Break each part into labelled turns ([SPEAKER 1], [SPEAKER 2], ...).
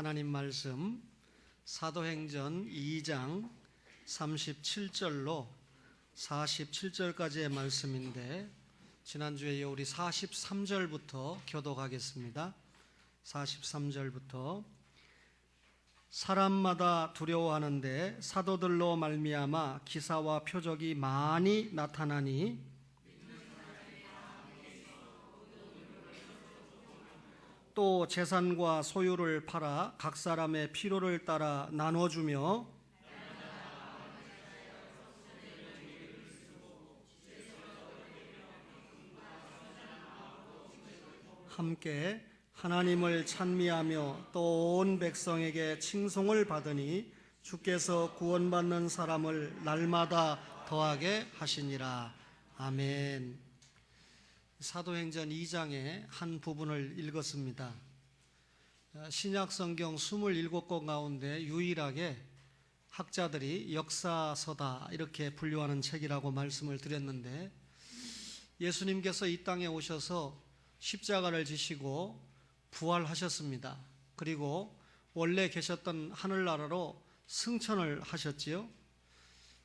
[SPEAKER 1] 하나님 말씀 사도행전 2장 37절로 47절까지의 말씀인데, 지난주에 우리 43절부터 교독하겠습니다. 43절부터 사람마다 두려워하는데 사도들로 말미암아 기사와 표적이 많이 나타나니 또 재산과 소유를 팔아 각 사람의 필요를 따라 나눠주며 함께 하나님을 찬미하며 또 온 백성에게 칭송을 받으니 주께서 구원받는 사람을 날마다 더하게 하시니라. 아멘. 사도행전 2장의 한 부분을 읽었습니다. 신약성경 27권 가운데 유일하게 학자들이 역사서다 이렇게 분류하는 책이라고 말씀을 드렸는데, 예수님께서 이 땅에 오셔서 십자가를 지시고 부활하셨습니다. 그리고 원래 계셨던 하늘나라로 승천을 하셨지요.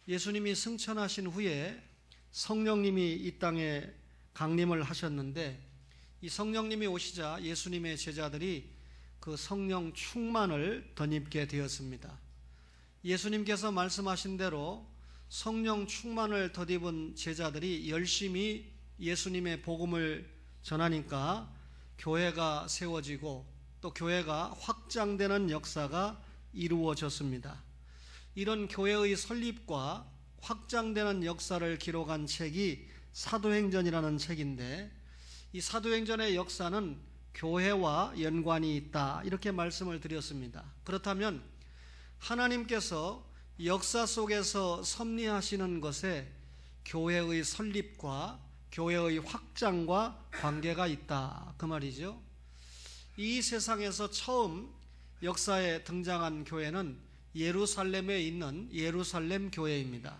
[SPEAKER 1] 예수님이 승천하신 후에 성령님이 이 땅에 강림을 하셨는데, 이 성령님이 오시자 예수님의 제자들이 그 성령 충만을 덧입게 되었습니다. 예수님께서 말씀하신 대로 성령 충만을 덧입은 제자들이 열심히 예수님의 복음을 전하니까 교회가 세워지고 또 교회가 확장되는 역사가 이루어졌습니다. 이런 교회의 설립과 확장되는 역사를 기록한 책이 사도행전이라는 책인데, 이 사도행전의 역사는 교회와 연관이 있다 이렇게 말씀을 드렸습니다. 그렇다면 하나님께서 역사 속에서 섭리하시는 것에 교회의 설립과 교회의 확장과 관계가 있다 그 말이죠. 이 세상에서 처음 역사에 등장한 교회는 예루살렘에 있는 예루살렘 교회입니다.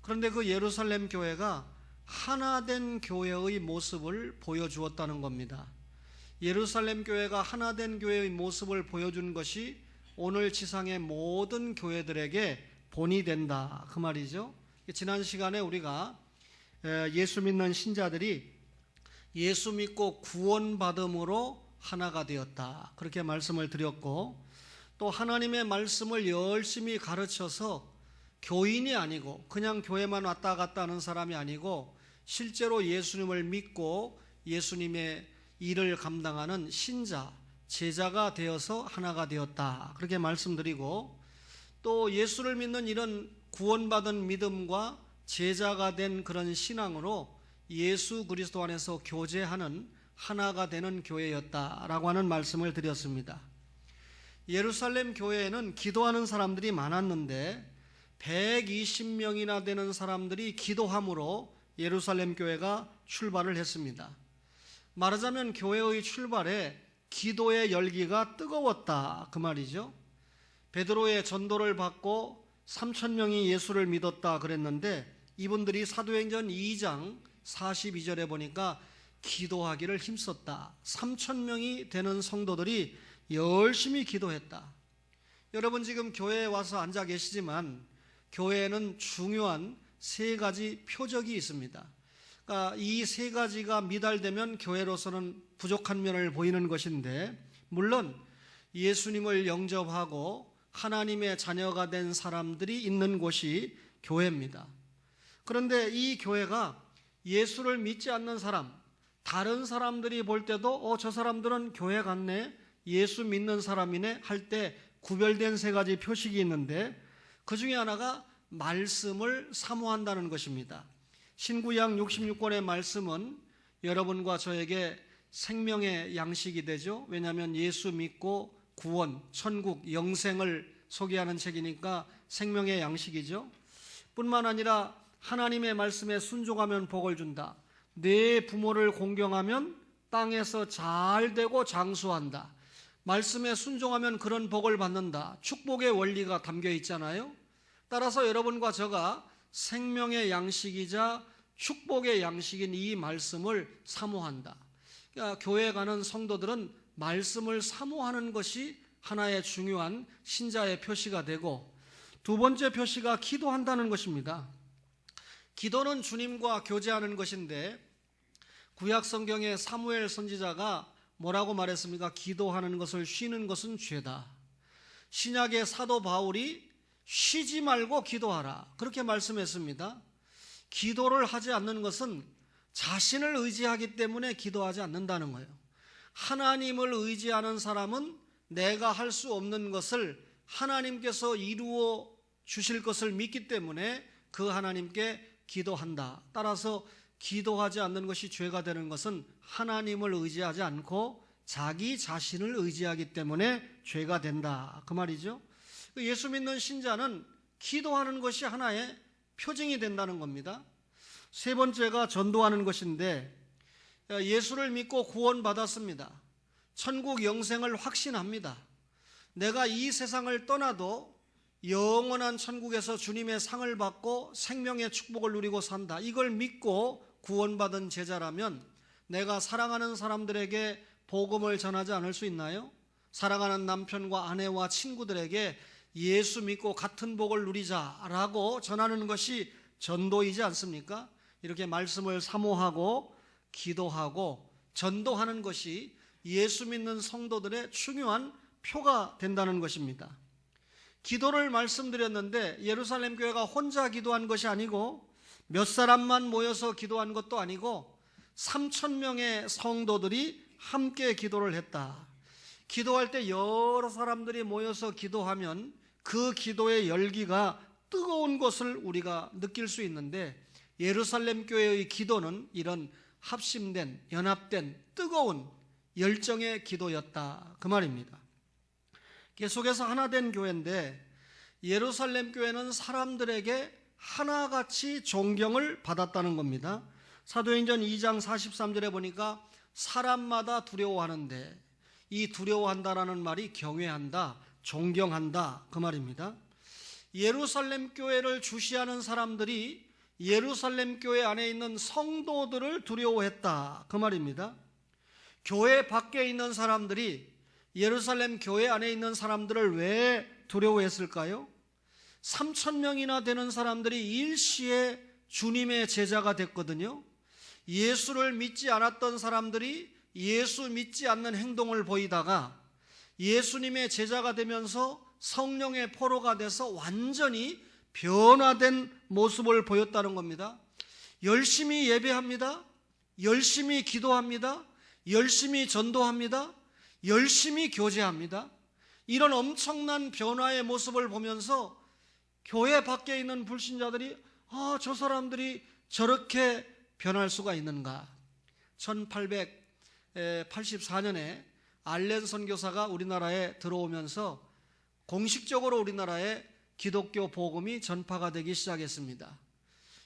[SPEAKER 1] 그런데 그 예루살렘 교회가 하나된 교회의 모습을 보여주었다는 겁니다. 예루살렘 교회가 하나된 교회의 모습을 보여준 것이 오늘 지상의 모든 교회들에게 본이 된다 그 말이죠. 지난 시간에 우리가 예수 믿는 신자들이 예수 믿고 구원받음으로 하나가 되었다 그렇게 말씀을 드렸고, 또 하나님의 말씀을 열심히 가르쳐서 교인이 아니고 그냥 교회만 왔다 갔다 하는 사람이 아니고 실제로 예수님을 믿고 예수님의 일을 감당하는 신자, 제자가 되어서 하나가 되었다 그렇게 말씀드리고, 또 예수를 믿는 이런 구원받은 믿음과 제자가 된 그런 신앙으로 예수 그리스도 안에서 교제하는 하나가 되는 교회였다라고 하는 말씀을 드렸습니다. 예루살렘 교회에는 기도하는 사람들이 많았는데 120명이나 되는 사람들이 기도함으로 예루살렘 교회가 출발을 했습니다. 말하자면 교회의 출발에 기도의 열기가 뜨거웠다 그 말이죠. 베드로의 전도를 받고 3,000명이 예수를 믿었다 그랬는데, 이분들이 사도행전 2장 42절에 보니까 기도하기를 힘썼다. 3,000명이 되는 성도들이 열심히 기도했다. 여러분 지금 교회에 와서 앉아 계시지만 교회에는 중요한 세 가지 표적이 있습니다. 그러니까 이 세 가지가 미달되면 교회로서는 부족한 면을 보이는 것인데, 물론 예수님을 영접하고 하나님의 자녀가 된 사람들이 있는 곳이 교회입니다. 그런데 이 교회가 예수를 믿지 않는 사람, 다른 사람들이 볼 때도 저 사람들은 교회 갔네, 예수 믿는 사람이네 할 때 구별된 세 가지 표식이 있는데, 그 중에 하나가 말씀을 사모한다는 것입니다. 신구약 66권의 말씀은 여러분과 저에게 생명의 양식이 되죠. 왜냐하면 예수 믿고 구원, 천국, 영생을 소개하는 책이니까 생명의 양식이죠. 뿐만 아니라 하나님의 말씀에 순종하면 복을 준다. 내 부모를 공경하면 땅에서 잘 되고 장수한다. 말씀에 순종하면 그런 복을 받는다. 축복의 원리가 담겨 있잖아요. 따라서 여러분과 저가 생명의 양식이자 축복의 양식인 이 말씀을 사모한다. 그러니까 교회 가는 성도들은 말씀을 사모하는 것이 하나의 중요한 신자의 표시가 되고, 두 번째 표시가 기도한다는 것입니다. 기도는 주님과 교제하는 것인데, 구약 성경의 사무엘 선지자가 뭐라고 말했습니까? 기도하는 것을 쉬는 것은 죄다. 신약의 사도 바울이 쉬지 말고 기도하라, 그렇게 말씀했습니다. 기도를 하지 않는 것은 자신을 의지하기 때문에 기도하지 않는다는 거예요. 하나님을 의지하는 사람은 내가 할 수 없는 것을 하나님께서 이루어 주실 것을 믿기 때문에 그 하나님께 기도한다. 따라서 기도하지 않는 것이 죄가 되는 것은 하나님을 의지하지 않고 자기 자신을 의지하기 때문에 죄가 된다, 그 말이죠. 예수 믿는 신자는 기도하는 것이 하나의 표징이 된다는 겁니다. 세 번째가 전도하는 것인데, 예수를 믿고 구원받았습니다. 천국 영생을 확신합니다. 내가 이 세상을 떠나도 영원한 천국에서 주님의 상을 받고 생명의 축복을 누리고 산다. 이걸 믿고 구원받은 제자라면 내가 사랑하는 사람들에게 복음을 전하지 않을 수 있나요? 사랑하는 남편과 아내와 친구들에게 예수 믿고 같은 복을 누리자라고 전하는 것이 전도이지 않습니까? 이렇게 말씀을 사모하고 기도하고 전도하는 것이 예수 믿는 성도들의 중요한 표가 된다는 것입니다. 기도를 말씀드렸는데, 예루살렘 교회가 혼자 기도한 것이 아니고 몇 사람만 모여서 기도한 것도 아니고 3,000명의 성도들이 함께 기도를 했다. 기도할 때 여러 사람들이 모여서 기도하면 그 기도의 열기가 뜨거운 것을 우리가 느낄 수 있는데, 예루살렘 교회의 기도는 이런 합심된, 연합된 뜨거운 열정의 기도였다, 그 말입니다. 계속해서 하나된 교회인데, 예루살렘 교회는 사람들에게 하나같이 존경을 받았다는 겁니다. 사도행전 2장 43절에 보니까 사람마다 두려워하는데, 이 두려워한다라는 말이 경외한다, 존경한다, 그 말입니다. 예루살렘 교회를 주시하는 사람들이 예루살렘 교회 안에 있는 성도들을 두려워했다, 그 말입니다. 교회 밖에 있는 사람들이 예루살렘 교회 안에 있는 사람들을 왜 두려워했을까요? 3,000명이나 되는 사람들이 일시에 주님의 제자가 됐거든요. 예수를 믿지 않았던 사람들이 예수 믿지 않는 행동을 보이다가 예수님의 제자가 되면서 성령의 포로가 돼서 완전히 변화된 모습을 보였다는 겁니다. 열심히 예배합니다. 열심히 기도합니다. 열심히 전도합니다. 열심히 교제합니다. 이런 엄청난 변화의 모습을 보면서 교회 밖에 있는 불신자들이 저 사람들이 저렇게 변할 수가 있는가. 1884년에 알렌 선교사가 우리나라에 들어오면서 공식적으로 우리나라에 기독교 복음이 전파가 되기 시작했습니다.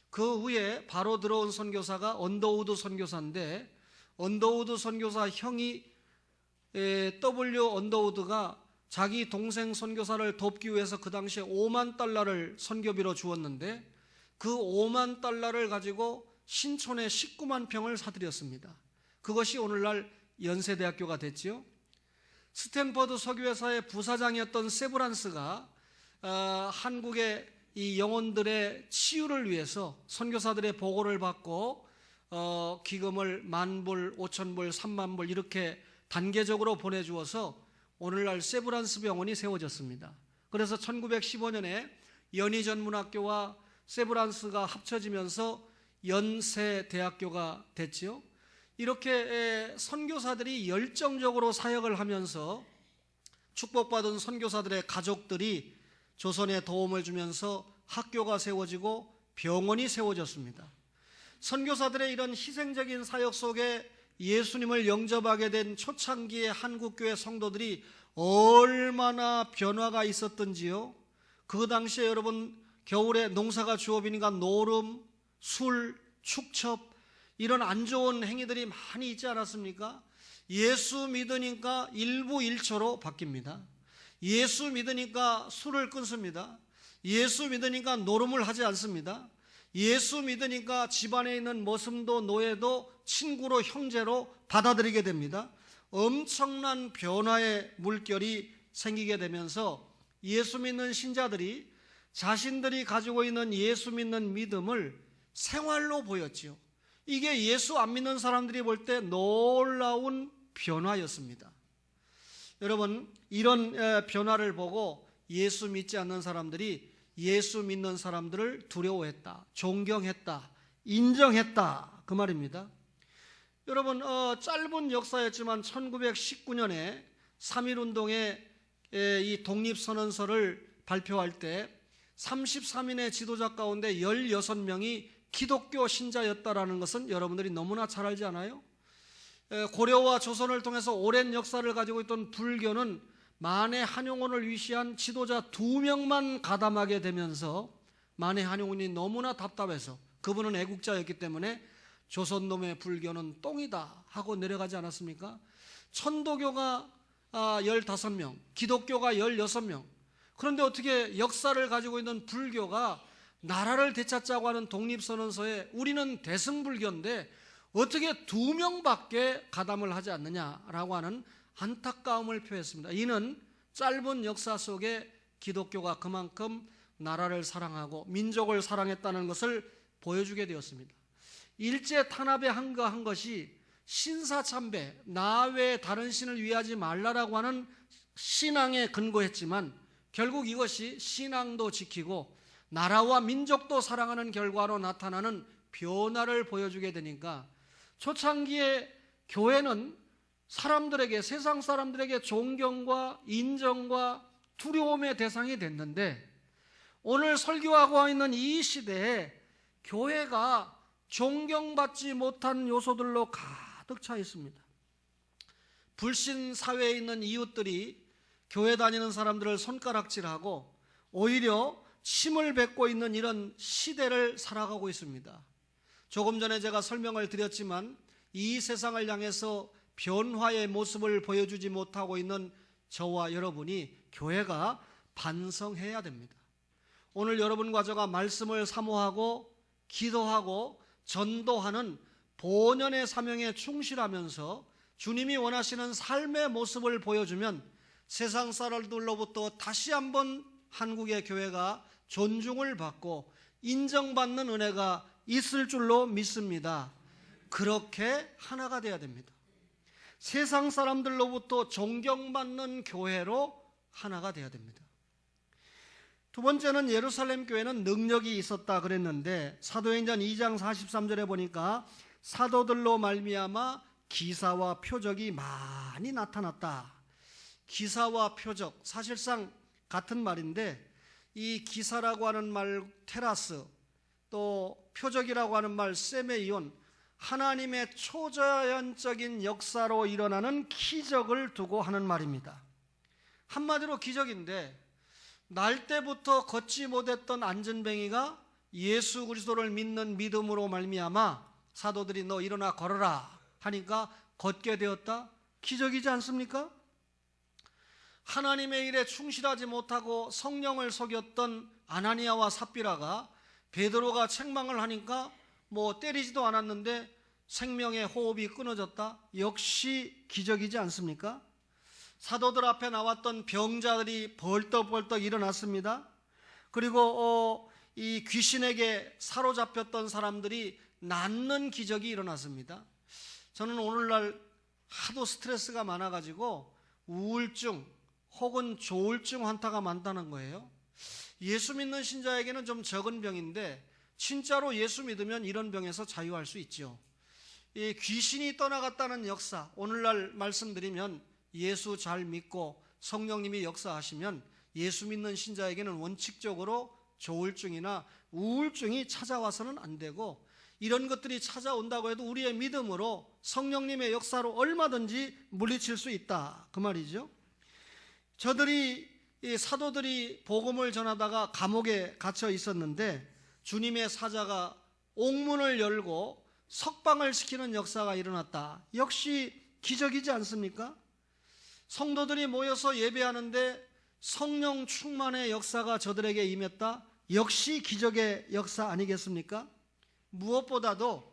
[SPEAKER 1] 그 후에 바로 들어온 선교사가 언더우드 선교사인데, 언더우드 선교사 형이 W 언더우드가 자기 동생 선교사를 돕기 위해서 그 당시에 $50,000를 선교비로 주었는데, 그 $50,000를 가지고 신촌에 19만 평을 사들였습니다. 그것이 오늘날 연세대학교가 됐지요. 스탠퍼드 석유회사의 부사장이었던 세브란스가 한국의 이 영혼들의 치유를 위해서 선교사들의 보고를 받고 기금을 10,000불, 5,000불, 30,000불 이렇게 단계적으로 보내주어서 오늘날 세브란스 병원이 세워졌습니다. 그래서 1915년에 연희전문학교와 세브란스가 합쳐지면서 연세대학교가 됐지요. 이렇게 선교사들이 열정적으로 사역을 하면서 축복받은 선교사들의 가족들이 조선에 도움을 주면서 학교가 세워지고 병원이 세워졌습니다. 선교사들의 이런 희생적인 사역 속에 예수님을 영접하게 된 초창기의 한국교회 성도들이 얼마나 변화가 있었던지요. 그 당시에 여러분 겨울에 농사가 주업이니까 노름, 술, 축첩 이런 안 좋은 행위들이 많이 있지 않았습니까? 예수 믿으니까 일부일초로 바뀝니다. 예수 믿으니까 술을 끊습니다. 예수 믿으니까 노름을 하지 않습니다. 예수 믿으니까 집안에 있는 머슴도 노예도 친구로 형제로 받아들이게 됩니다. 엄청난 변화의 물결이 생기게 되면서 예수 믿는 신자들이 자신들이 가지고 있는 예수 믿는 믿음을 생활로 보였지요. 이게 예수 안 믿는 사람들이 볼 때 놀라운 변화였습니다. 여러분, 이런 변화를 보고 예수 믿지 않는 사람들이 예수 믿는 사람들을 두려워했다, 존경했다, 인정했다, 그 말입니다. 여러분, 짧은 역사였지만 1919년에 3.1운동의 이 독립선언서를 발표할 때 33인의 지도자 가운데 16명이 기독교 신자였다라는 것은 여러분들이 너무나 잘 알지 않아요? 고려와 조선을 통해서 오랜 역사를 가지고 있던 불교는 만해 한용운을 위시한 지도자 2명만 가담하게 되면서 만해 한용운이 너무나 답답해서, 그분은 애국자였기 때문에 조선놈의 불교는 똥이다 하고 내려가지 않았습니까? 천도교가 15명, 기독교가 16명. 그런데 어떻게 역사를 가지고 있는 불교가 나라를 되찾자고 하는 독립선언서에 우리는 대승불교인데 어떻게 2명밖에 가담을 하지 않느냐라고 하는 안타까움을 표했습니다. 이는 짧은 역사 속에 기독교가 그만큼 나라를 사랑하고 민족을 사랑했다는 것을 보여주게 되었습니다. 일제 탄압에 항거한 것이 신사참배, 나 외에 다른 신을 위하지 말라라고 하는 신앙에 근거했지만 결국 이것이 신앙도 지키고 나라와 민족도 사랑하는 결과로 나타나는 변화를 보여주게 되니까 초창기에 교회는 사람들에게, 세상 사람들에게 존경과 인정과 두려움의 대상이 됐는데 오늘 설교하고 있는 이 시대에 교회가 존경받지 못한 요소들로 가득 차 있습니다. 불신 사회에 있는 이웃들이 교회 다니는 사람들을 손가락질하고 오히려 침을 뱉고 있는 이런 시대를 살아가고 있습니다. 조금 전에 제가 설명을 드렸지만 이 세상을 향해서 변화의 모습을 보여주지 못하고 있는 저와 여러분이 교회가 반성해야 됩니다. 오늘 여러분과 저가 말씀을 사모하고 기도하고 전도하는 본연의 사명에 충실하면서 주님이 원하시는 삶의 모습을 보여주면 세상 사람들로부터 다시 한번 한국의 교회가 존중을 받고 인정받는 은혜가 있을 줄로 믿습니다. 그렇게 하나가 되어야 됩니다. 세상 사람들로부터 존경받는 교회로 하나가 되어야 됩니다. 두 번째는 예루살렘 교회는 능력이 있었다 그랬는데 사도행전 2장 43절에 보니까 사도들로 말미암아 기사와 표적이 많이 나타났다. 기사와 표적, 사실상 같은 말인데 이 기사라고 하는 말 테라스, 또 표적이라고 하는 말 세메이온, 하나님의 초자연적인 역사로 일어나는 기적을 두고 하는 말입니다. 한마디로 기적인데 날 때부터 걷지 못했던 안전뱅이가 예수 그리스도를 믿는 믿음으로 말미암아 사도들이 너 일어나 걸어라 하니까 걷게 되었다. 기적이지 않습니까? 하나님의 일에 충실하지 못하고 성령을 속였던 아나니아와 삽비라가 베드로가 책망을 하니까 뭐 때리지도 않았는데 생명의 호흡이 끊어졌다. 역시 기적이지 않습니까? 사도들 앞에 나왔던 병자들이 벌떡벌떡 일어났습니다. 그리고 이 귀신에게 사로잡혔던 사람들이 낫는 기적이 일어났습니다. 저는 오늘날 하도 스트레스가 많아가지고 우울증 혹은 조울증 환자가 많다는 거예요. 예수 믿는 신자에게는 좀 적은 병인데 진짜로 예수 믿으면 이런 병에서 자유할 수 있죠. 이 귀신이 떠나갔다는 역사, 오늘날 말씀드리면 예수 잘 믿고 성령님이 역사하시면 예수 믿는 신자에게는 원칙적으로 조울증이나 우울증이 찾아와서는 안 되고 이런 것들이 찾아온다고 해도 우리의 믿음으로 성령님의 역사로 얼마든지 물리칠 수 있다, 그 말이죠. 이 사도들이 복음을 전하다가 감옥에 갇혀 있었는데 주님의 사자가 옥문을 열고 석방을 시키는 역사가 일어났다. 역시 기적이지 않습니까? 성도들이 모여서 예배하는데 성령 충만의 역사가 저들에게 임했다. 역시 기적의 역사 아니겠습니까? 무엇보다도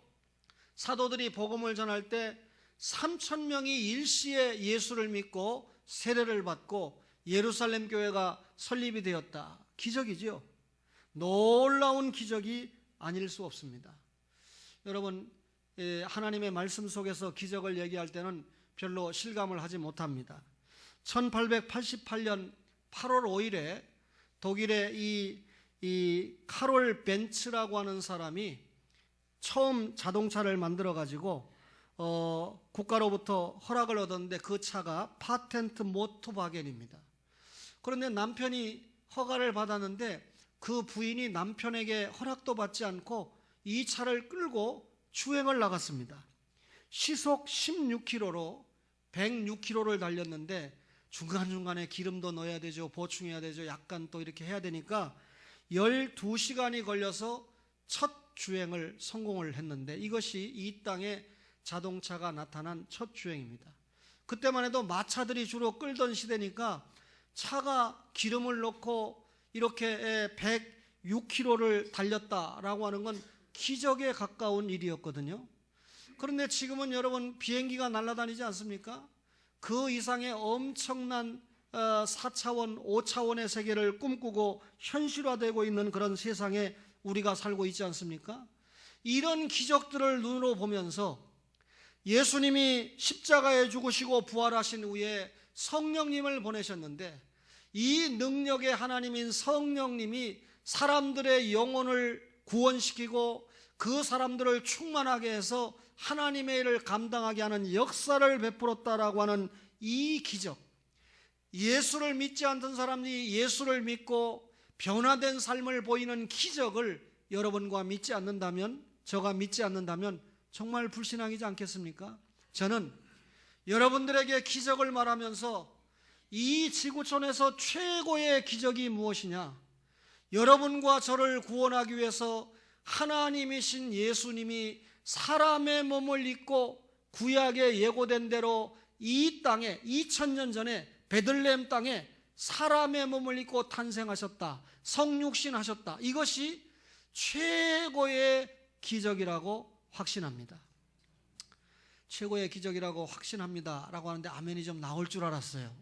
[SPEAKER 1] 사도들이 복음을 전할 때 3,000명이 일시에 예수를 믿고 세례를 받고 예루살렘 교회가 설립이 되었다. 기적이지요. 놀라운 기적이 아닐 수 없습니다. 여러분, 하나님의 말씀 속에서 기적을 얘기할 때는 별로 실감을 하지 못합니다. 1888년 8월 5일에 독일의 이 카롤 벤츠라고 하는 사람이 처음 자동차를 만들어 가지고 국가로부터 허락을 얻었는데 그 차가 파텐트 모토바겐입니다. 그런데 남편이 허가를 받았는데 그 부인이 남편에게 허락도 받지 않고 이 차를 끌고 주행을 나갔습니다. 시속 16km로 106km를 달렸는데 중간중간에 기름도 넣어야 되죠. 보충해야 되죠. 약간 또 이렇게 해야 되니까 12시간이 걸려서 첫 주행을 성공을 했는데 이것이 이 땅에 자동차가 나타난 첫 주행입니다. 그때만 해도 마차들이 주로 끌던 시대니까 차가 기름을 넣고 이렇게 106km를 달렸다라고 하는 건 기적에 가까운 일이었거든요. 그런데 지금은 여러분 비행기가 날아다니지 않습니까? 그 이상의 엄청난 4차원, 5차원의 세계를 꿈꾸고 현실화되고 있는 그런 세상에 우리가 살고 있지 않습니까? 이런 기적들을 눈으로 보면서 예수님이 십자가에 죽으시고 부활하신 후에 성령님을 보내셨는데 이 능력의 하나님인 성령님이 사람들의 영혼을 구원시키고 그 사람들을 충만하게 해서 하나님의 일을 감당하게 하는 역사를 베풀었다라고 하는 이 기적, 예수를 믿지 않던 사람이 예수를 믿고 변화된 삶을 보이는 기적을 여러분과 믿지 않는다면, 저가 믿지 않는다면 정말 불신앙이지 않겠습니까? 저는 여러분들에게 기적을 말하면서 이 지구촌에서 최고의 기적이 무엇이냐? 여러분과 저를 구원하기 위해서 하나님이신 예수님이 사람의 몸을 입고 구약에 예고된 대로 이 땅에 2000년 전에 베들레헴 땅에 사람의 몸을 입고 탄생하셨다. 성육신 하셨다. 이것이 최고의 기적이라고 확신합니다. 최고의 기적이라고 확신합니다 라고 하는데 아멘이 좀 나올 줄 알았어요.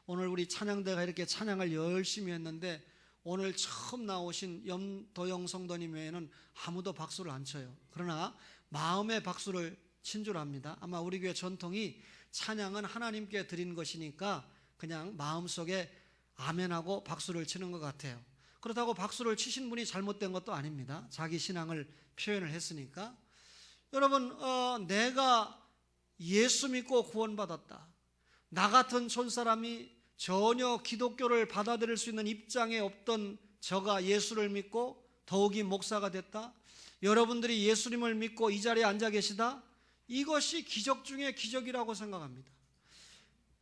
[SPEAKER 1] 오늘 우리 찬양대가 이렇게 찬양을 열심히 했는데 오늘 처음 나오신 염도영 성도님 외에는 아무도 박수를 안 쳐요. 그러나 마음의 박수를 친 줄 압니다. 아마 우리 교회 전통이 찬양은 하나님께 드린 것이니까 그냥 마음속에 아멘하고 박수를 치는 것 같아요. 그렇다고 박수를 치신 분이 잘못된 것도 아닙니다. 자기 신앙을 표현을 했으니까. 여러분, 내가 예수 믿고 구원받았다. 나 같은 촌사람이 전혀 기독교를 받아들일 수 있는 입장에 없던 저가 예수를 믿고 더욱이 목사가 됐다. 여러분들이 예수님을 믿고 이 자리에 앉아 계시다. 이것이 기적 중에 기적이라고 생각합니다.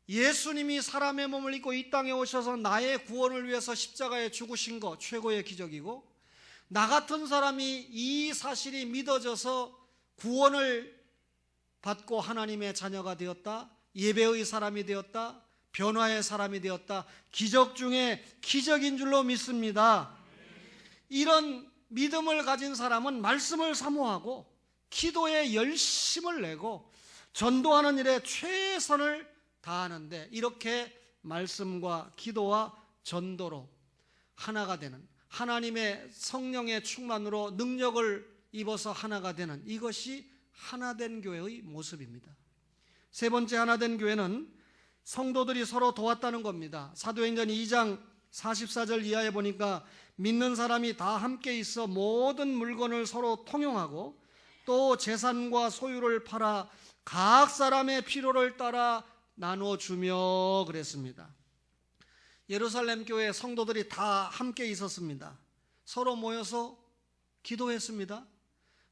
[SPEAKER 1] 예수님이 사람의 몸을 입고 이 땅에 오셔서 나의 구원을 위해서 십자가에 죽으신 것 최고의 기적이고, 나 같은 사람이 이 사실이 믿어져서 구원을 받고 하나님의 자녀가 되었다. 예배의 사람이 되었다. 변화의 사람이 되었다. 기적 중에 기적인 줄로 믿습니다. 이런 믿음을 가진 사람은 말씀을 사모하고 기도에 열심을 내고 전도하는 일에 최선을 다하는데, 이렇게 말씀과 기도와 전도로 하나가 되는, 하나님의 성령의 충만으로 능력을 입어서 하나가 되는, 이것이 하나된 교회의 모습입니다. 세 번째 하나된 교회는 성도들이 서로 도왔다는 겁니다. 사도행전 2장 44절 이하에 보니까 믿는 사람이 다 함께 있어 모든 물건을 서로 통용하고 또 재산과 소유를 팔아 각 사람의 필요를 따라 나눠주며 그랬습니다. 예루살렘 교회 성도들이 다 함께 있었습니다. 서로 모여서 기도했습니다.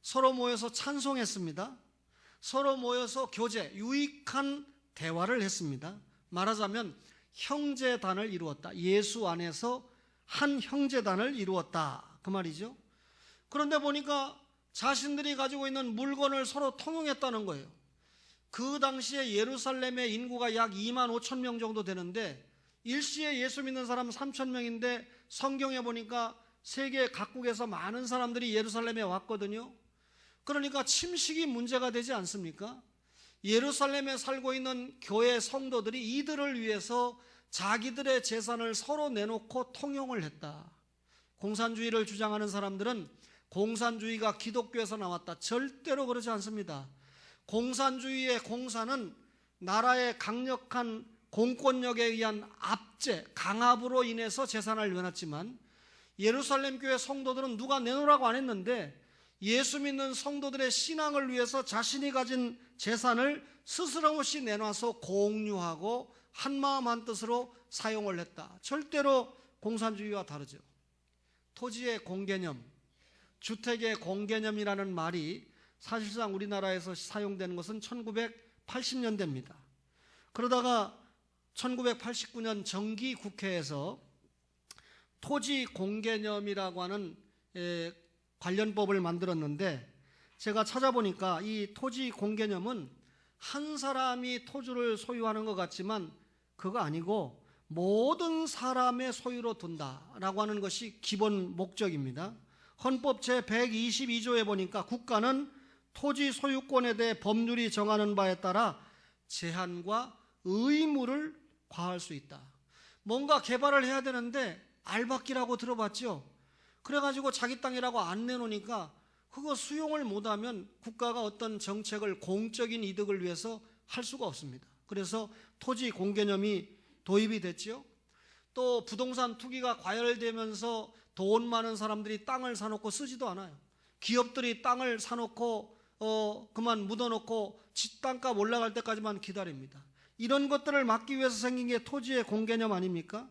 [SPEAKER 1] 서로 모여서 찬송했습니다. 서로 모여서 교제, 유익한 대화를 했습니다. 말하자면 형제단을 이루었다. 예수 안에서 한 형제단을 이루었다. 그 말이죠. 그런데 보니까 자신들이 가지고 있는 물건을 서로 통용했다는 거예요. 그 당시에 예루살렘의 인구가 약 2만 5천 명 정도 되는데 일시에 예수 믿는 사람 3천 명인데 성경에 보니까 세계 각국에서 많은 사람들이 예루살렘에 왔거든요. 그러니까 침식이 문제가 되지 않습니까? 예루살렘에 살고 있는 교회 성도들이 이들을 위해서 자기들의 재산을 서로 내놓고 통용을 했다. 공산주의를 주장하는 사람들은 공산주의가 기독교에서 나왔다. 절대로 그러지 않습니다. 공산주의의 공산은 나라의 강력한 공권력에 의한 압제, 강압으로 인해서 재산을 내놨지만 예루살렘 교회 성도들은 누가 내놓으라고 안 했는데 예수 믿는 성도들의 신앙을 위해서 자신이 가진 재산을 스스럼 없이 내놔서 공유하고 한마음 한뜻으로 사용을 했다. 절대로 공산주의와 다르죠. 토지의 공개념, 주택의 공개념이라는 말이 사실상 우리나라에서 사용되는 것은 1980년대입니다. 그러다가 1989년 정기국회에서 토지 공개념이라고 하는 관련법을 만들었는데 제가 찾아보니까 이 토지 공개념은 한 사람이 토지를 소유하는 것 같지만 그거 아니고 모든 사람의 소유로 둔다라고 하는 것이 기본 목적입니다. 헌법 제122조에 보니까 국가는 토지 소유권에 대해 법률이 정하는 바에 따라 제한과 의무를 과할 수 있다. 뭔가 개발을 해야 되는데 알박기라고 들어봤죠? 그래가지고 자기 땅이라고 안 내놓으니까 그거 수용을 못하면 국가가 어떤 정책을 공적인 이득을 위해서 할 수가 없습니다. 그래서 토지 공개념이 도입이 됐죠. 또 부동산 투기가 과열되면서 돈 많은 사람들이 땅을 사놓고 쓰지도 않아요. 기업들이 땅을 사놓고 그만 묻어놓고 지 땅값 올라갈 때까지만 기다립니다. 이런 것들을 막기 위해서 생긴 게 토지의 공개념 아닙니까?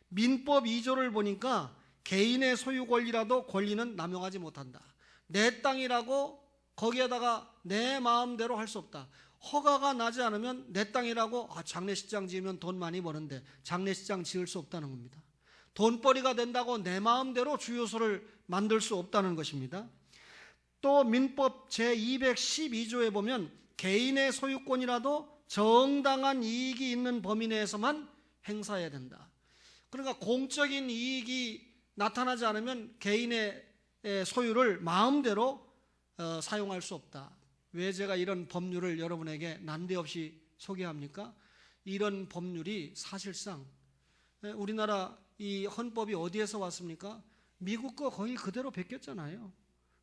[SPEAKER 1] 민법 2조를 보니까 개인의 소유 권리라도 권리는 남용하지 못한다. 내 땅이라고 거기에다가 내 마음대로 할 수 없다. 허가가 나지 않으면 내 땅이라고 장례식장 지으면 돈 많이 버는데 장례식장 지을 수 없다는 겁니다. 돈벌이가 된다고 내 마음대로 주유소를 만들 수 없다는 것입니다. 또 민법 제212조에 보면 개인의 소유권이라도 정당한 이익이 있는 범위 내에서만 행사해야 된다. 그러니까 공적인 이익이 나타나지 않으면 개인의 소유를 마음대로 사용할 수 없다. 왜 제가 이런 법률을 여러분에게 난데없이 소개합니까? 이런 법률이 사실상 우리나라 이 헌법이 어디에서 왔습니까? 미국 거 거의 그대로 베꼈잖아요.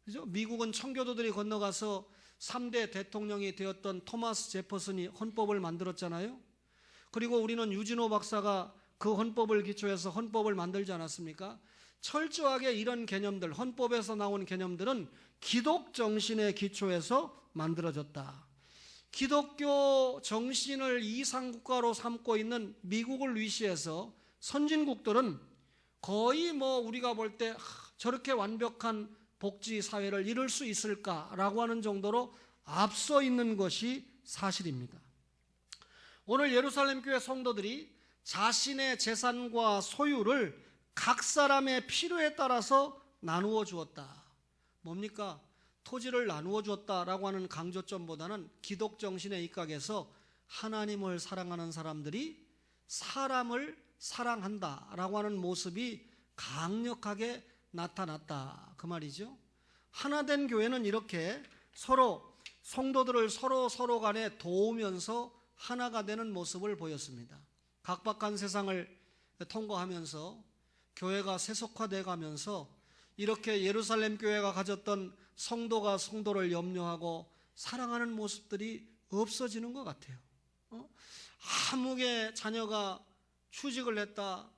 [SPEAKER 1] 그죠? 미국은 청교도들이 건너가서 3대 대통령이 되었던 토마스 제퍼슨이 헌법을 만들었잖아요. 그리고 우리는 유진호 박사가 그 헌법을 기초해서 헌법을 만들지 않았습니까? 철저하게 이런 개념들, 헌법에서 나온 개념들은 기독 정신에 기초해서 만들어졌다. 기독교 정신을 이상국가로 삼고 있는 미국을 위시해서 선진국들은 거의 우리가 볼 때 저렇게 완벽한 복지 사회를 이룰 수 있을까라고 하는 정도로 앞서 있는 것이 사실입니다. 오늘 예루살렘 교회 성도들이 자신의 재산과 소유를 각 사람의 필요에 따라서 나누어 주었다. 뭡니까? 토지를 나누어 주었다라고 하는 강조점보다는 기독 정신에 입각해서 하나님을 사랑하는 사람들이 사람을 사랑한다라고 하는 모습이 강력하게 나타났다. 그 말이죠. 하나된 교회는 이렇게 서로 성도들을 서로 간에 도우면서 하나가 되는 모습을 보였습니다. 각박한 세상을 통과하면서 교회가 세속화돼 가면서 이렇게 예루살렘 교회가 가졌던 성도가 성도를 염려하고 사랑하는 모습들이 없어지는 것 같아요. 아무개 자녀가 취직을 했다,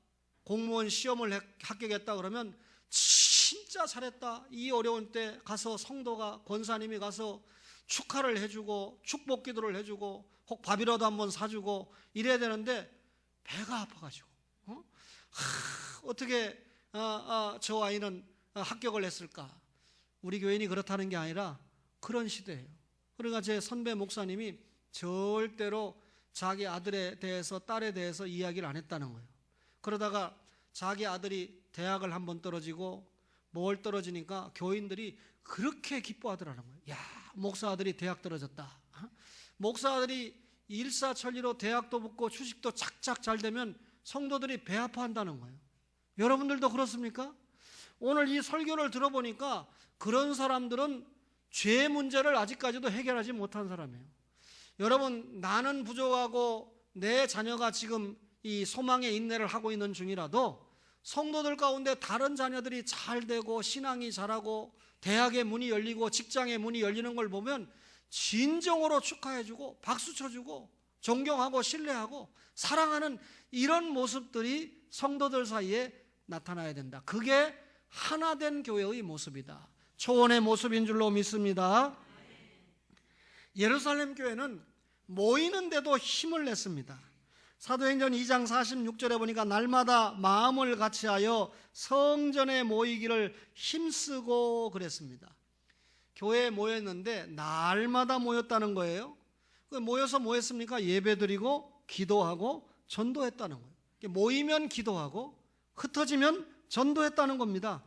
[SPEAKER 1] 공무원 시험을 합격했다 그러면 진짜 잘했다. 이 어려운 때 가서 성도가, 권사님이 가서 축하를 해주고 축복 기도를 해주고 혹 밥이라도 한번 사주고 이래야 되는데 배가 아파가지고 어떻게 저 아이는 합격을 했을까? 우리 교인이 그렇다는 게 아니라 그런 시대예요. 그러니까 제 선배 목사님이 절대로 자기 아들에 대해서 딸에 대해서 이야기를 안 했다는 거예요. 그러다가 자기 아들이 대학을 한번 떨어지고 뭘 떨어지니까 교인들이 그렇게 기뻐하더라는 거예요. 야, 목사 아들이 대학 떨어졌다. 목사 아들이 일사천리로 대학도 붙고 취직도 착착 잘 되면 성도들이 배 아파한다는 거예요. 여러분들도 그렇습니까? 오늘 이 설교를 들어보니까 그런 사람들은 죄 문제를 아직까지도 해결하지 못한 사람이에요. 여러분, 나는 부족하고 내 자녀가 지금 이 소망의 인내를 하고 있는 중이라도 성도들 가운데 다른 자녀들이 잘 되고 신앙이 자라고 대학의 문이 열리고 직장의 문이 열리는 걸 보면 진정으로 축하해주고 박수 쳐주고 존경하고 신뢰하고 사랑하는 이런 모습들이 성도들 사이에 나타나야 된다. 그게 하나된 교회의 모습이다. 초원의 모습인 줄로 믿습니다. 예루살렘 교회는 모이는데도 힘을 냈습니다. 사도행전 2장 46절에 보니까 날마다 마음을 같이하여 성전에 모이기를 힘쓰고 그랬습니다. 교회에 모였는데 날마다 모였다는 거예요. 모여서 뭐 했습니까? 예배드리고 기도하고 전도했다는 거예요. 모이면 기도하고 흩어지면 전도했다는 겁니다.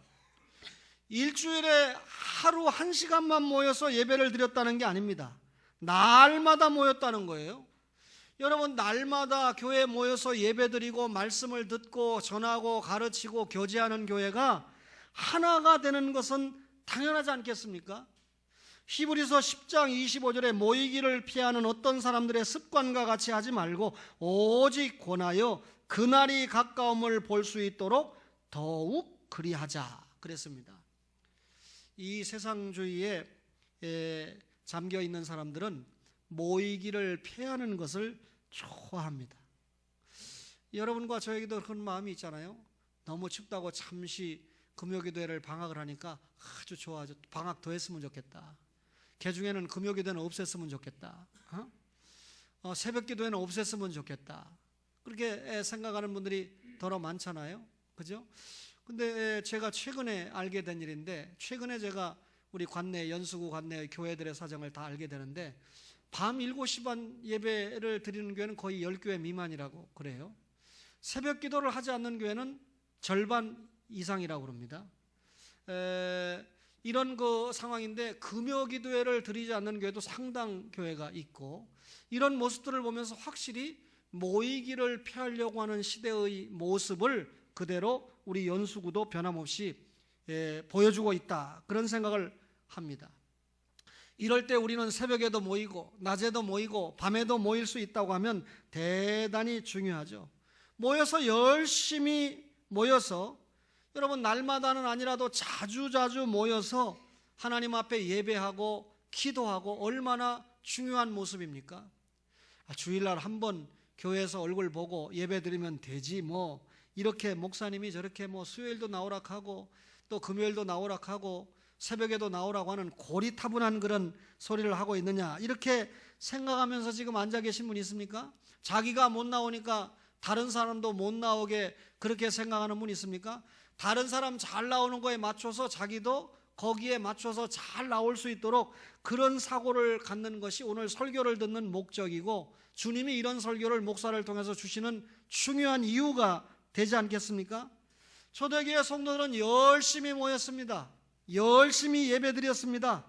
[SPEAKER 1] 일주일에 하루 1시간만 모여서 예배를 드렸다는 게 아닙니다. 날마다 모였다는 거예요. 여러분, 날마다 교회에 모여서 예배드리고 말씀을 듣고 전하고 가르치고 교제하는 교회가 하나가 되는 것은 당연하지 않겠습니까? 히브리서 10장 25절에 모이기를 피하는 어떤 사람들의 습관과 같이 하지 말고 오직 권하여 그날이 가까움을 볼 수 있도록 더욱 그리하자 그랬습니다. 이 세상주의에 잠겨 있는 사람들은 모이기를 피하는 것을 좋아합니다. 여러분과 저에게도 그런 마음이 있잖아요. 너무 춥다고 잠시 금요기도회를 방학을 하니까 아주 좋아하죠. 방학 더 했으면 좋겠다. 개중에는 금요기도회는 없앴으면 좋겠다. 새벽기도회는 없앴으면 좋겠다. 그렇게 생각하는 분들이 더러 많잖아요. 그죠? 근데 제가 최근에 알게 된 일인데, 최근에 제가 우리 관내, 연수구 관내의 교회들의 사정을 다 알게 되는데, 밤 7시 반 예배를 드리는 교회는 거의 10교회 미만이라고 그래요. 새벽 기도를 하지 않는 교회는 절반 이상이라고 그럽니다. 이런 그 상황인데 금요 기도회를 드리지 않는 교회도 상당 교회가 있고, 이런 모습들을 보면서 확실히 모이기를 피하려고 하는 시대의 모습을 그대로 우리 연수구도 변함없이 보여주고 있다, 그런 생각을 합니다. 이럴 때 우리는 새벽에도 모이고 낮에도 모이고 밤에도 모일 수 있다고 하면 대단히 중요하죠. 모여서 열심히 모여서, 여러분 날마다는 아니라도 자주자주 모여서 하나님 앞에 예배하고 기도하고 얼마나 중요한 모습입니까? 주일날 한번 교회에서 얼굴 보고 예배 드리면 되지 뭐 이렇게 목사님이 저렇게 뭐 수요일도 나오라 하고 또 금요일도 나오라 하고 새벽에도 나오라고 하는 고리타분한 그런 소리를 하고 있느냐, 이렇게 생각하면서 지금 앉아 계신 분 있습니까? 자기가 못 나오니까 다른 사람도 못 나오게 그렇게 생각하는 분 있습니까? 다른 사람 잘 나오는 거에 맞춰서 자기도 거기에 맞춰서 잘 나올 수 있도록 그런 사고를 갖는 것이 오늘 설교를 듣는 목적이고, 주님이 이런 설교를 목사를 통해서 주시는 중요한 이유가 되지 않겠습니까? 초대교회 성도들은 열심히 모였습니다. 열심히 예배드렸습니다.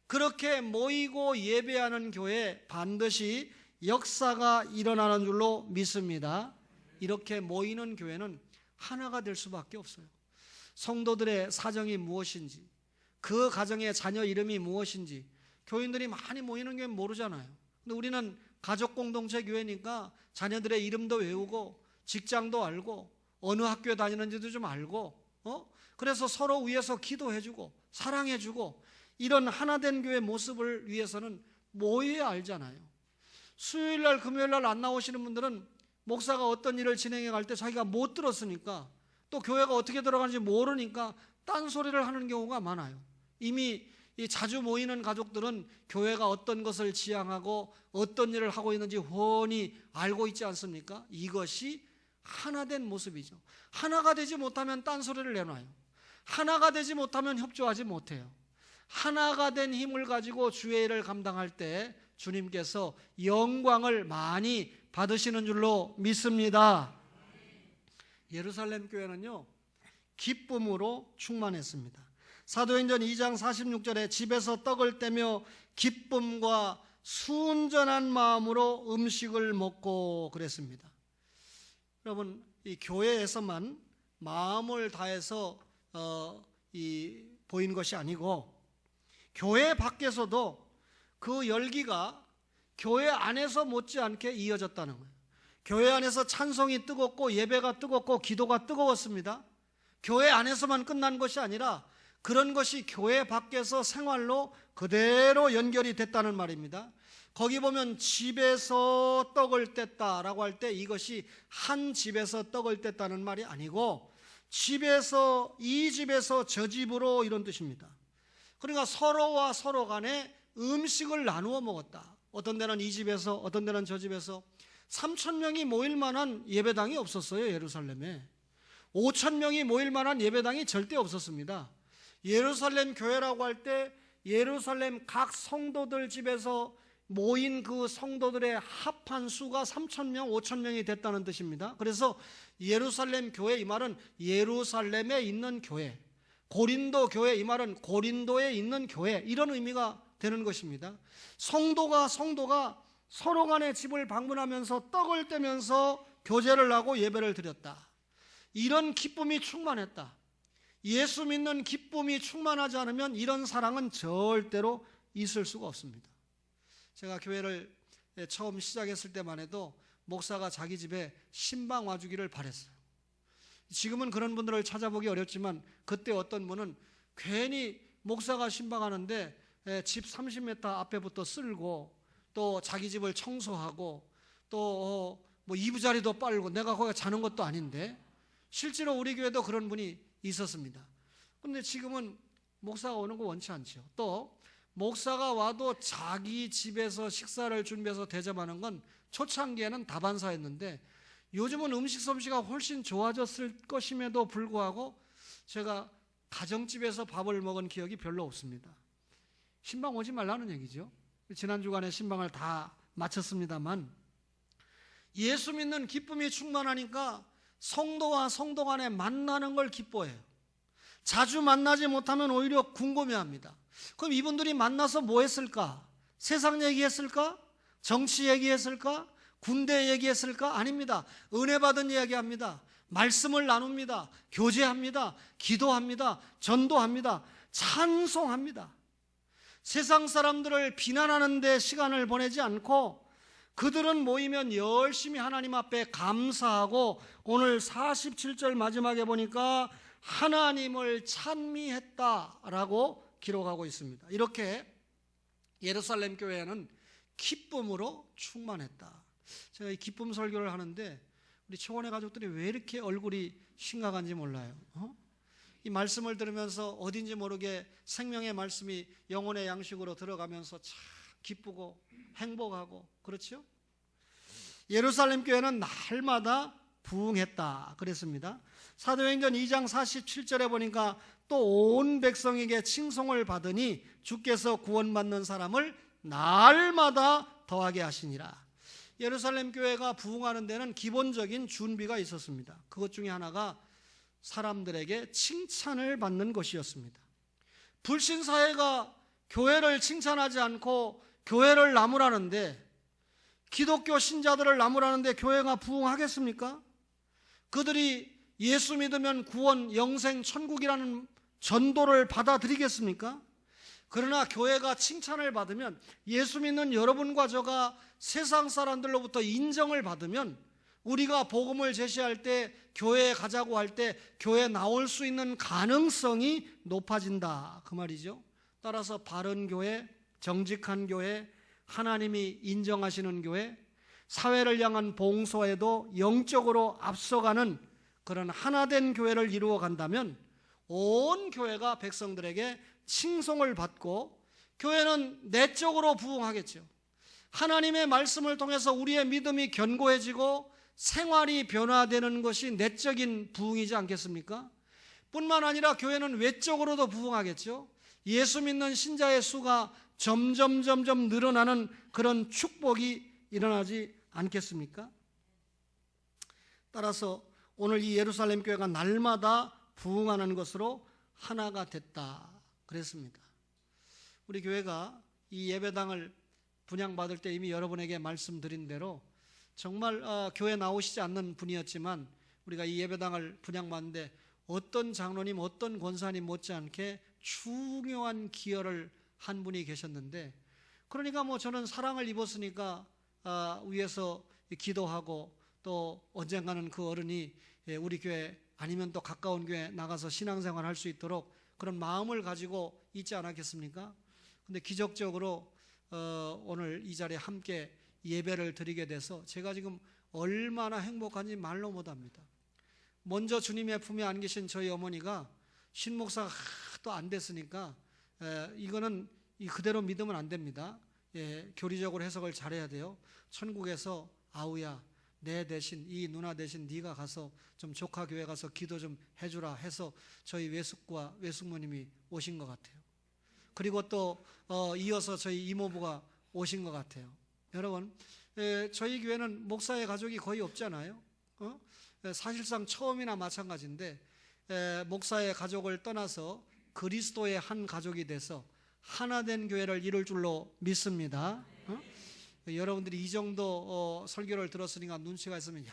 [SPEAKER 1] 그렇게 모이고 예배하는 교회 반드시 역사가 일어나는 줄로 믿습니다. 이렇게 모이는 교회는 하나가 될 수밖에 없어요. 성도들의 사정이 무엇인지, 그 가정의 자녀 이름이 무엇인지 교인들이 많이 모이는 교회는 모르잖아요. 근데 우리는 가족 공동체 교회니까 자녀들의 이름도 외우고 직장도 알고 어느 학교에 다니는지도 좀 알고 그래서 서로 위해서 기도해주고 사랑해주고, 이런 하나된 교회 모습을 위해서는 모여야 알잖아요. 수요일날 금요일날 안 나오시는 분들은 목사가 어떤 일을 진행해 갈 때 자기가 못 들었으니까, 또 교회가 어떻게 들어가는지 모르니까 딴소리를 하는 경우가 많아요. 이미 이 자주 모이는 가족들은 교회가 어떤 것을 지향하고 어떤 일을 하고 있는지 훤히 알고 있지 않습니까? 이것이 하나된 모습이죠. 하나가 되지 못하면 딴소리를 내놔요. 하나가 되지 못하면 협조하지 못해요. 하나가 된 힘을 가지고 주의 일을 감당할 때 주님께서 영광을 많이 받으시는 줄로 믿습니다. 예루살렘 교회는요, 기쁨으로 충만했습니다. 사도행전 2장 46절에 집에서 떡을 떼며 기쁨과 순전한 마음으로 음식을 먹고 그랬습니다. 여러분, 이 교회에서만 마음을 다해서 보인 것이 아니고 교회 밖에서도 그 열기가 교회 안에서 못지않게 이어졌다는 거예요. 교회 안에서 찬송이 뜨겁고 예배가 뜨겁고 기도가 뜨거웠습니다. 교회 안에서만 끝난 것이 아니라 그런 것이 교회 밖에서 생활로 그대로 연결이 됐다는 말입니다. 거기 보면 집에서 떡을 뗐다라고 할 때 이것이 한 집에서 떡을 뗐다는 말이 아니고 집에서 이 집에서 저 집으로 이런 뜻입니다. 그러니까 서로와 서로 간에 음식을 나누어 먹었다. 어떤 데는 이 집에서 어떤 데는 저 집에서 3,000명이 모일 만한 예배당이 없었어요. 예루살렘에 5,000명이 모일 만한 예배당이 절대 없었습니다. 예루살렘 교회라고 할 때 예루살렘 각 성도들 집에서 모인 그 성도들의 합한 수가 3,000명, 5,000명이 됐다는 뜻입니다. 그래서 예루살렘 교회 이 말은 예루살렘에 있는 교회, 고린도 교회 이 말은 고린도에 있는 교회, 이런 의미가 되는 것입니다. 성도가 서로 간의 집을 방문하면서 떡을 떼면서 교제를 하고 예배를 드렸다. 이런 기쁨이 충만했다. 예수 믿는 기쁨이 충만하지 않으면 이런 사랑은 절대로 있을 수가 없습니다. 제가 교회를 처음 시작했을 때만 해도 목사가 자기 집에 신방 와주기를 바랬어요. 지금은 그런 분들을 찾아보기 어렵지만 그때 어떤 분은 괜히 목사가 신방하는데 집 30m 앞에부터 쓸고 또 자기 집을 청소하고 또 뭐 이부자리도 빨고 내가 거기 자는 것도 아닌데 실제로 우리 교회도 그런 분이 있었습니다. 그런데 지금은 목사가 오는 거 원치 않죠. 또 목사가 와도 자기 집에서 식사를 준비해서 대접하는 건 초창기에는 다반사였는데 요즘은 음식 솜씨가 훨씬 좋아졌을 것임에도 불구하고 제가 가정집에서 밥을 먹은 기억이 별로 없습니다. 신방 오지 말라는 얘기죠. 지난 주간에 신방을 다 마쳤습니다만 예수 믿는 기쁨이 충만하니까 성도와 성도 간에 만나는 걸 기뻐해요. 자주 만나지 못하면 오히려 궁금해합니다. 그럼 이분들이 만나서 뭐 했을까? 세상 얘기했을까? 정치 얘기했을까? 군대 얘기했을까? 아닙니다. 은혜 받은 이야기합니다. 말씀을 나눕니다. 교제합니다. 기도합니다. 전도합니다. 찬송합니다. 세상 사람들을 비난하는 데 시간을 보내지 않고 그들은 모이면 열심히 하나님 앞에 감사하고 오늘 47절 마지막에 보니까 하나님을 찬미했다라고 기록하고 있습니다. 이렇게 예루살렘 교회는 기쁨으로 충만했다. 제가 이 기쁨 설교를 하는데 우리 초원의 가족들이 왜 이렇게 얼굴이 심각한지 몰라요. 이 말씀을 들으면서 어딘지 모르게 생명의 말씀이 영혼의 양식으로 들어가면서 참 기쁘고 행복하고 그렇죠? 예루살렘 교회는 날마다 부흥했다 그랬습니다. 사도행전 2장 47절에 보니까 또 온 백성에게 칭송을 받으니 주께서 구원받는 사람을 날마다 더하게 하시니라. 예루살렘 교회가 부흥하는 데는 기본적인 준비가 있었습니다. 그것 중에 하나가 사람들에게 칭찬을 받는 것이었습니다. 불신사회가 교회를 칭찬하지 않고 교회를 나무라는데 기독교 신자들을 나무라는데 교회가 부흥하겠습니까? 그들이 예수 믿으면 구원, 영생, 천국이라는 전도를 받아들이겠습니까? 그러나 교회가 칭찬을 받으면 예수 믿는 여러분과 저가 세상 사람들로부터 인정을 받으면 우리가 복음을 제시할 때 교회에 가자고 할 때 교회에 나올 수 있는 가능성이 높아진다 그 말이죠. 따라서 바른 교회, 정직한 교회, 하나님이 인정하시는 교회, 사회를 향한 봉사에도 영적으로 앞서가는 그런 하나된 교회를 이루어 간다면 온 교회가 백성들에게 칭송을 받고 교회는 내적으로 부흥하겠죠. 하나님의 말씀을 통해서 우리의 믿음이 견고해지고 생활이 변화되는 것이 내적인 부흥이지 않겠습니까? 뿐만 아니라 교회는 외적으로도 부흥하겠죠. 예수 믿는 신자의 수가 점점 늘어나는 그런 축복이 일어나지 않겠습니까? 따라서 오늘 이 예루살렘 교회가 날마다 부흥하는 것으로 하나가 됐다 그랬습니다. 우리 교회가 이 예배당을 분양받을 때 이미 여러분에게 말씀드린 대로 정말 교회 나오시지 않는 분이었지만 우리가 이 예배당을 분양받는데 어떤 장로님, 어떤 권사님 못지않게 중요한 기여를 한 분이 계셨는데, 그러니까 뭐 저는 사랑을 입었으니까 위에서 기도하고 또 언젠가는 그 어른이 우리 교회 아니면 또 가까운 교회 나가서 신앙생활 할 수 있도록 그런 마음을 가지고 있지 않았겠습니까? 근데 기적적으로 오늘 이 자리에 함께 예배를 드리게 돼서 제가 지금 얼마나 행복한지 말로 못합니다. 먼저 주님의 품에 안 계신 저희 어머니가 신목사가 또 안 됐으니까 이거는 그대로 믿으면 안 됩니다. 교리적으로 해석을 잘해야 돼요. 천국에서 아우야 내 대신 이 누나 대신 네가 가서 좀 조카 교회 가서 기도 좀 해주라 해서 저희 외숙과 외숙모님이 오신 것 같아요. 그리고 또 이어서 저희 이모부가 오신 것 같아요. 여러분 저희 교회는 목사의 가족이 거의 없잖아요. 사실상 처음이나 마찬가지인데 목사의 가족을 떠나서 그리스도의 한 가족이 돼서 하나된 교회를 이룰 줄로 믿습니다. 여러분들이 이 정도 설교를 들었으니까 눈치가 있으면 야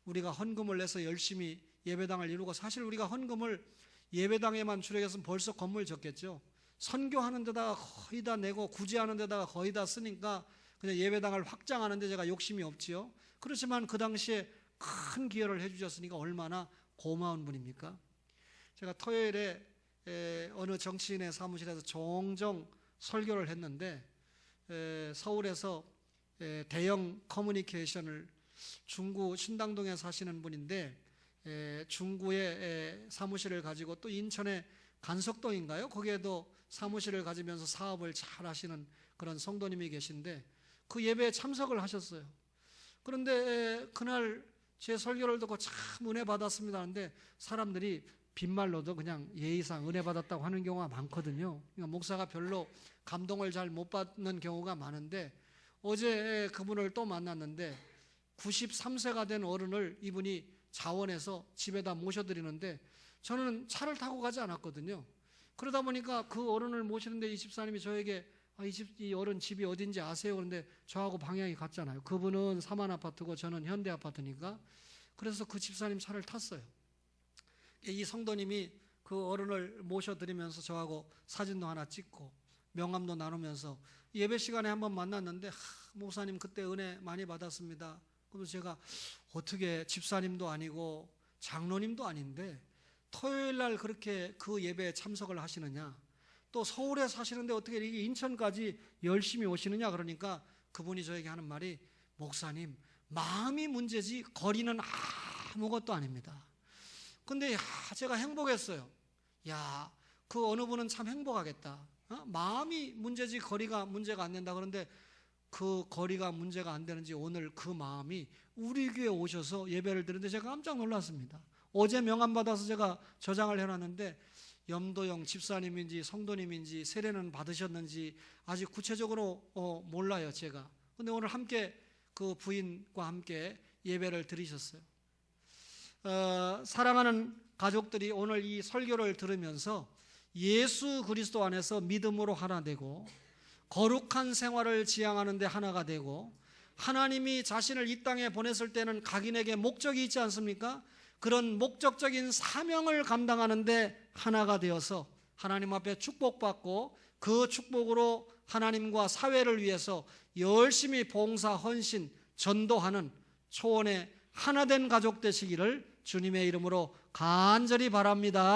[SPEAKER 1] 우리가 헌금을 내서 열심히 예배당을 이루고, 사실 우리가 헌금을 예배당에만 출력했으면 벌써 건물 졌겠죠. 선교하는 데다가 거의 다 내고 구제하는 데다가 거의 다 쓰니까 그냥 예배당을 확장하는 데 제가 욕심이 없지요. 그렇지만 그 당시에 큰 기여를 해주셨으니까 얼마나 고마운 분입니까? 제가 토요일에 어느 정치인의 사무실에서 종종 설교를 했는데 서울에서 대형 커뮤니케이션을 중구 신당동에 사시는 분인데 중구에 사무실을 가지고 또 인천의 간석동인가요? 거기에도 사무실을 가지면서 사업을 잘 하시는 그런 성도님이 계신데 그 예배에 참석을 하셨어요. 그런데 그날 제 설교를 듣고 참 은혜 받았습니다 하는데 사람들이 빈말로도 그냥 예의상 은혜 받았다고 하는 경우가 많거든요. 그러니까 목사가 별로 감동을 잘 못 받는 경우가 많은데 어제 그분을 또 만났는데 93세가 된 어른을 이분이 자원해서 집에다 모셔드리는데 저는 차를 타고 가지 않았거든요. 그러다 보니까 그 어른을 모시는데 이 집사님이 저에게 이 어른 집이 어딘지 아세요? 그런데 저하고 방향이 같잖아요. 그분은 사만 아파트고 저는 현대 아파트니까. 그래서 그 집사님 차를 탔어요. 이 성도님이 그 어른을 모셔드리면서 저하고 사진도 하나 찍고 명함도 나누면서 예배 시간에 한번 만났는데 목사님 그때 은혜 많이 받았습니다. 그래서 제가 어떻게 집사님도 아니고 장로님도 아닌데 토요일 날 그렇게 그 예배에 참석을 하시느냐, 또 서울에 사시는데 어떻게 이렇게 인천까지 열심히 오시느냐, 그러니까 그분이 저에게 하는 말이 목사님 마음이 문제지 거리는 아무것도 아닙니다. 근데 제가 행복했어요. 그 어느 분은 참 행복하겠다. 마음이 문제지 거리가 문제가 안 된다. 그런데 그 거리가 문제가 안 되는지 오늘 그 마음이 우리 교회에 오셔서 예배를 드리는데 제가 깜짝 놀랐습니다. 어제 명함 받아서 제가 저장을 해놨는데 염도영 집사님인지 성도님인지 세례는 받으셨는지 아직 구체적으로 몰라요 제가. 근데 오늘 함께 그 부인과 함께 예배를 드리셨어요. 사랑하는 가족들이 오늘 이 설교를 들으면서 예수 그리스도 안에서 믿음으로 하나 되고 거룩한 생활을 지향하는 데 하나가 되고, 하나님이 자신을 이 땅에 보냈을 때는 각인에게 목적이 있지 않습니까? 그런 목적적인 사명을 감당하는 데 하나가 되어서 하나님 앞에 축복받고 그 축복으로 하나님과 사회를 위해서 열심히 봉사, 헌신, 전도하는 초원의 하나된 가족 되시기를 주님의 이름으로 간절히 바랍니다.